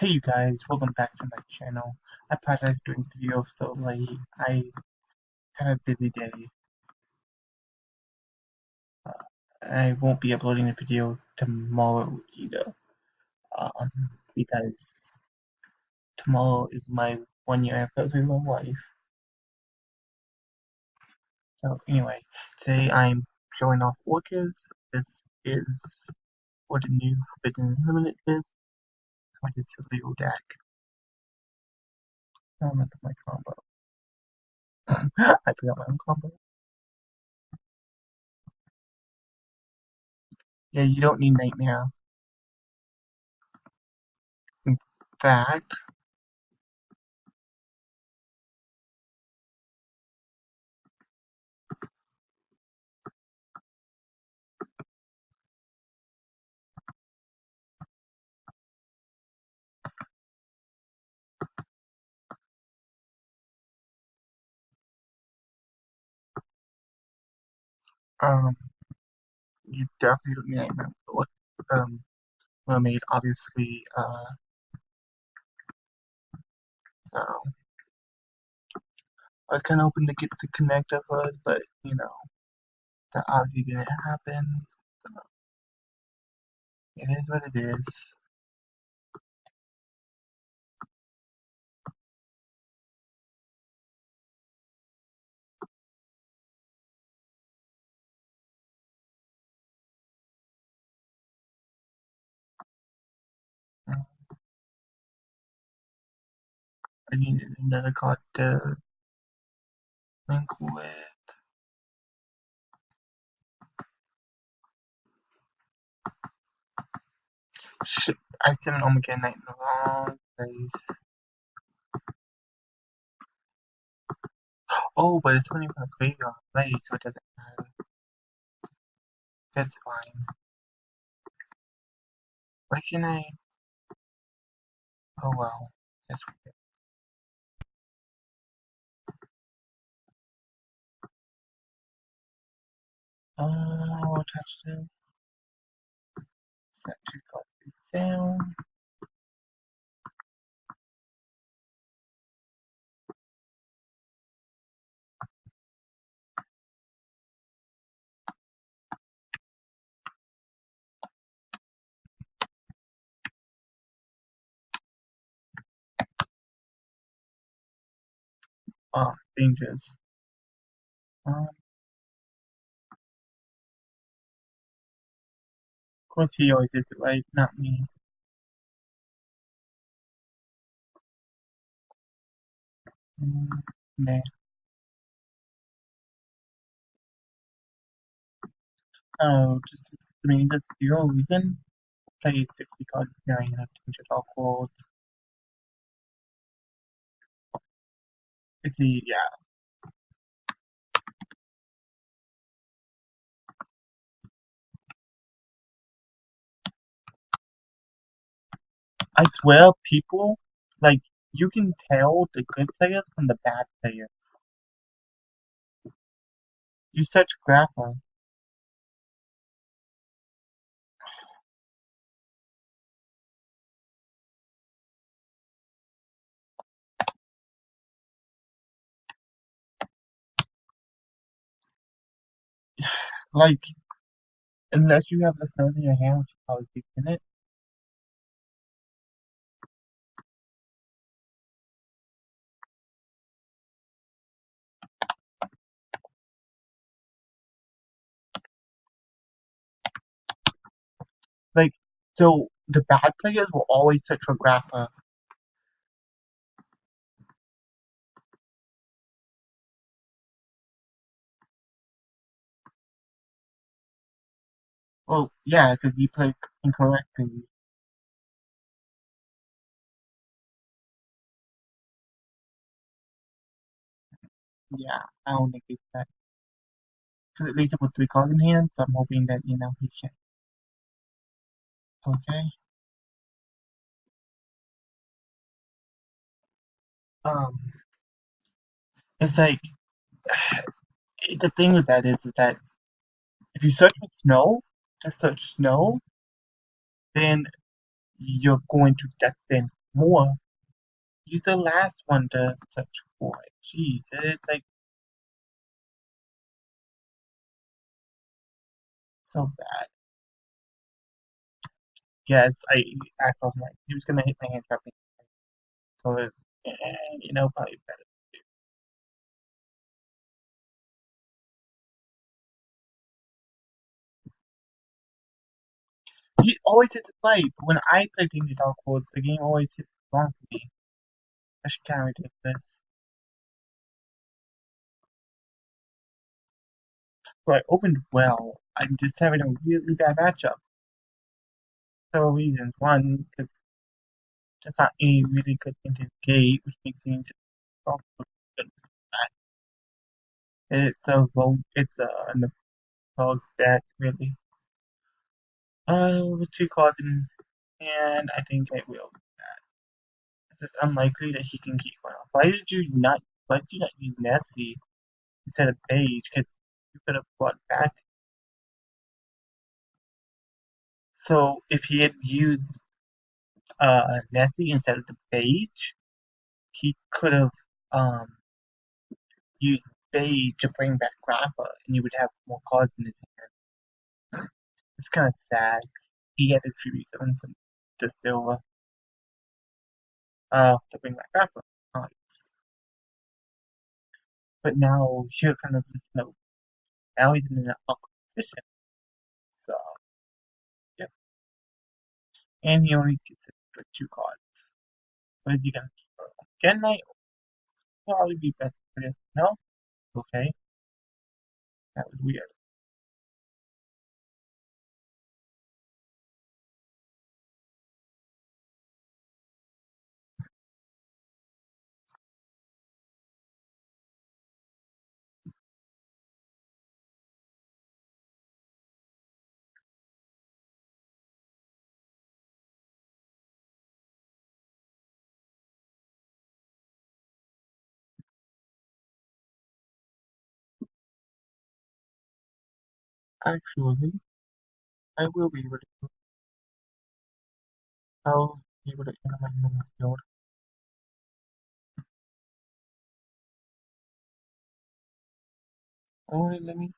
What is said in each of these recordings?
Hey you guys, welcome back to my channel. I apologize for doing this video so late. I had a busy day. Uh, I won't be uploading the video tomorrow either. Um, because tomorrow is my 1 year anniversary with my wife. So anyway, today I'm showing off Orcust. This is what the new Forbidden Limited is. So I just a little deck. I'm into my combo. I put out my own combo. Yeah, you don't need Nightmare. In fact, um, you definitely don't need Nightmare. Look, Mermaid, obviously, so I was kind of hoping to get the connect of hers, but, the Aussie didn't happen. So it is what it is. I needed another card to link with. Shit, I sent Omega Knight in the wrong place. Oh, but it's only from the graveyard, right? So it doesn't matter. That's fine. Why can I? Oh well. That's weird. I'll touch this. Set two cards down. Ah, dangerous. Of course he always is it, right? Not me. Nah. Oh, I mean, just zero reason. Play 60 cards carrying enough to change all quotes. It's a, yeah. I swear, people, like, you can tell the good players from the bad players. You such grapple. Like, unless you have the snow in your hand, which you probably speak in it. Like, so the bad players will always search for grapple. Well, yeah, because you play incorrectly. Yeah, I don't think it's that. Because at least I put three cards in hand, so I'm hoping that, he can. Okay? Um, it's like, the thing with that is that if you search for snow, just search snow, then you're going to death bin more. Use the last one to search for it. Jeez, it's like so bad. Yes, I felt like he was gonna hit my hand trapping, so it's probably better. He always hits it right, but when I play Dangerous Dark Worlds, the game always hits wrong for me. That's kind of ridiculous. So I opened well. I'm just having a really bad matchup. Several reasons. One, because there's not any really good into the gate, which makes me just also good. It's a low, it's a dog deck really. With two cards in hand, I think I will. It's just unlikely that he can keep going off. Why did you not use Nessie instead of Paige? Because you could have brought back. So if he had used Nessie instead of the Paige, he could have um used Paige to bring back Rafa, and you would have more cards in his hand. It's kind of sad. He had to tribute someone from the Silva to bring back Rafa. Nice. But now he'll kind of just now he's in an awkward position. So yeah, and he only gets it for two cards. So is he gonna throw again? Night probably be best for this. No, okay, that was weird. Actually, I will be able to. I'll be able to enter my normal field. Oh, let me.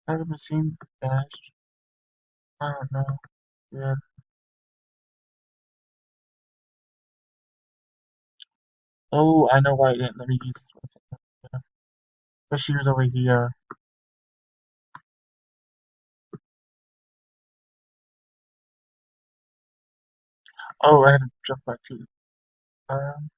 Have a machine dash. I don't know. Yeah. Oh, I know why it didn't let me use this one. Yeah. But she was over here. Oh, I had to jump back to. Um,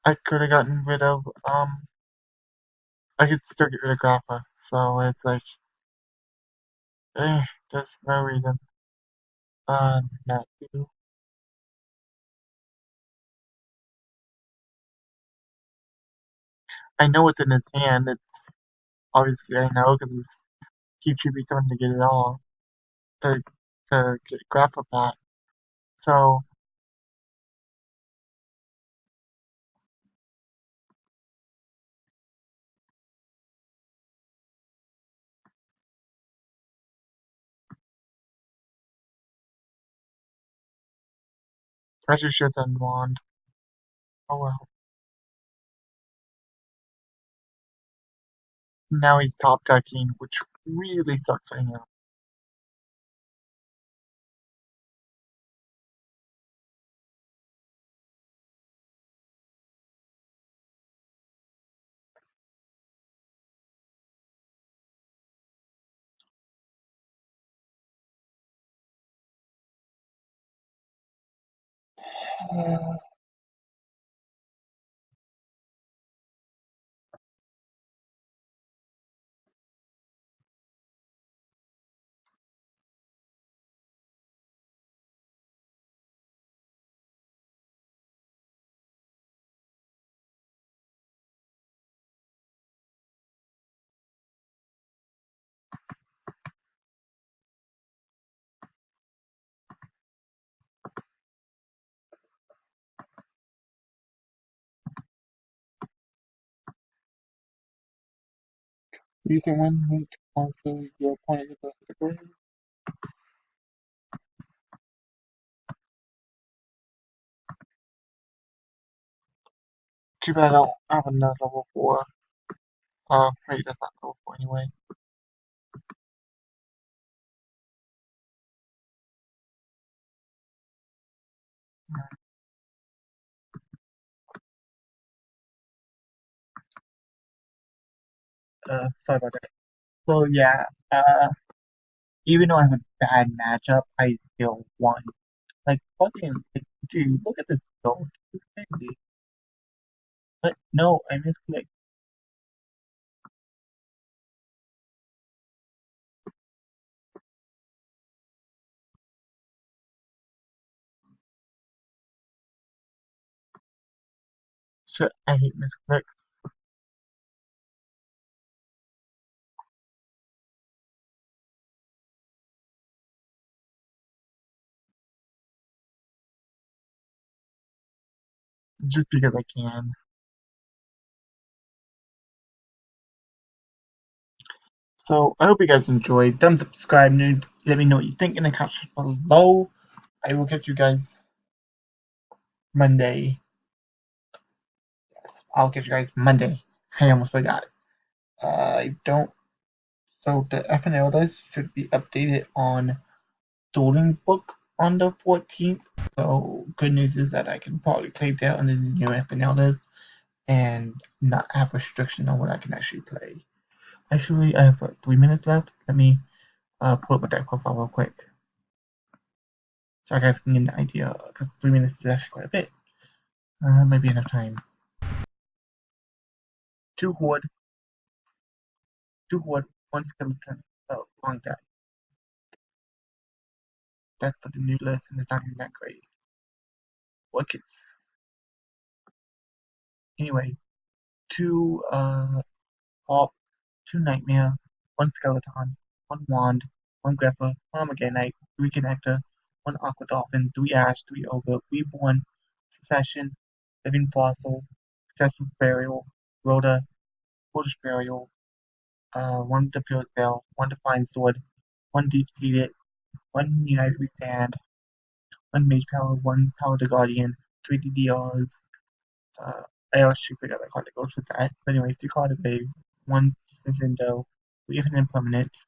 I could have gotten rid of. I could still get rid of Grappa. So it's like, there's no reason. Not to. I know it's in his hand. It's obviously I know because he should be trying to get it all to get Grappa back. So I just should have wand. Oh well. Now he's top decking, which really sucks right now. Using one link also your opponent is supposed to agree. Too bad I don't have another level 4. Wait, that's not level 4 anyway. Sorry about that. So yeah, even though I have a bad matchup, I still won. Like, fucking, like, dude, look at this build. It's crazy. But no, I misclicked. Shit, I hate misclicks. Just because I can. So I hope you guys enjoyed. Thumbs up, subscribe, and let me know what you think in the comments below. I will catch you guys Monday. Yes, I'll catch you guys Monday. I almost forgot. I don't. So the FNL list should be updated on Dueling Book on the 14th. So good news is that I can probably play that under the new FNL list and not have restriction on what I can actually play. Actually, I have 3 minutes left. Let me pull up my deck profile real quick, so I guys can get an idea. Because 3 minutes is actually quite a bit. Might be enough time. Two horde, two horde, one skeleton. Oh, long die. That's for the new list, and it's not even that great. Orcust. Anyway, two Hawk, two Nightmare, one Skeleton, one Wand, one Grepper, one Armageddonite, three Connector, one Aqua Dolphin, three Ash, three Ogre, Reborn, Secession, Living Fossil, Excessive Burial, Rhoda, Brutish Burial, one Defuse Spell, one Defiant Sword, one Deep Seated, one United We Stand, one Mage Power, one Power the Guardian, three DDRs, uh, I actually forgot that card that goes with that. But anyway, three card wave, one Zindo, three infinite permanents,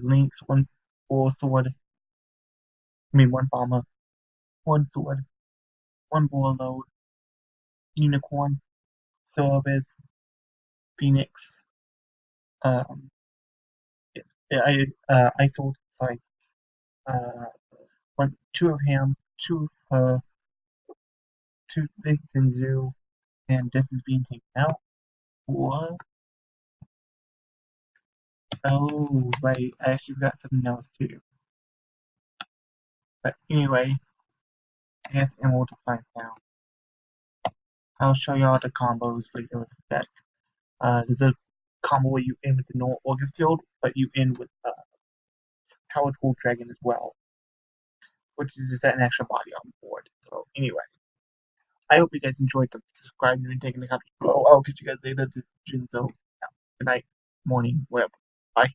links, one full sword, one bomber, one sword, one warlord, unicorn, Cerberus, Phoenix, um, I sold, sorry, uh, two of him, two of her, two big Zinzu, and this is being taken out. What? Oh, right, I actually got something else too. But anyway, I guess and we'll just find out. I'll show y'all the combos later with that. There's a combo where you end with the normal Orcust field, but you end with Power Tool Dragon as well, which is just an extra body on board. So anyway, I hope you guys enjoyed the subscribing and taking the comments below. I'll catch you guys later. This is Jinzo. Good night, morning, whatever. Bye.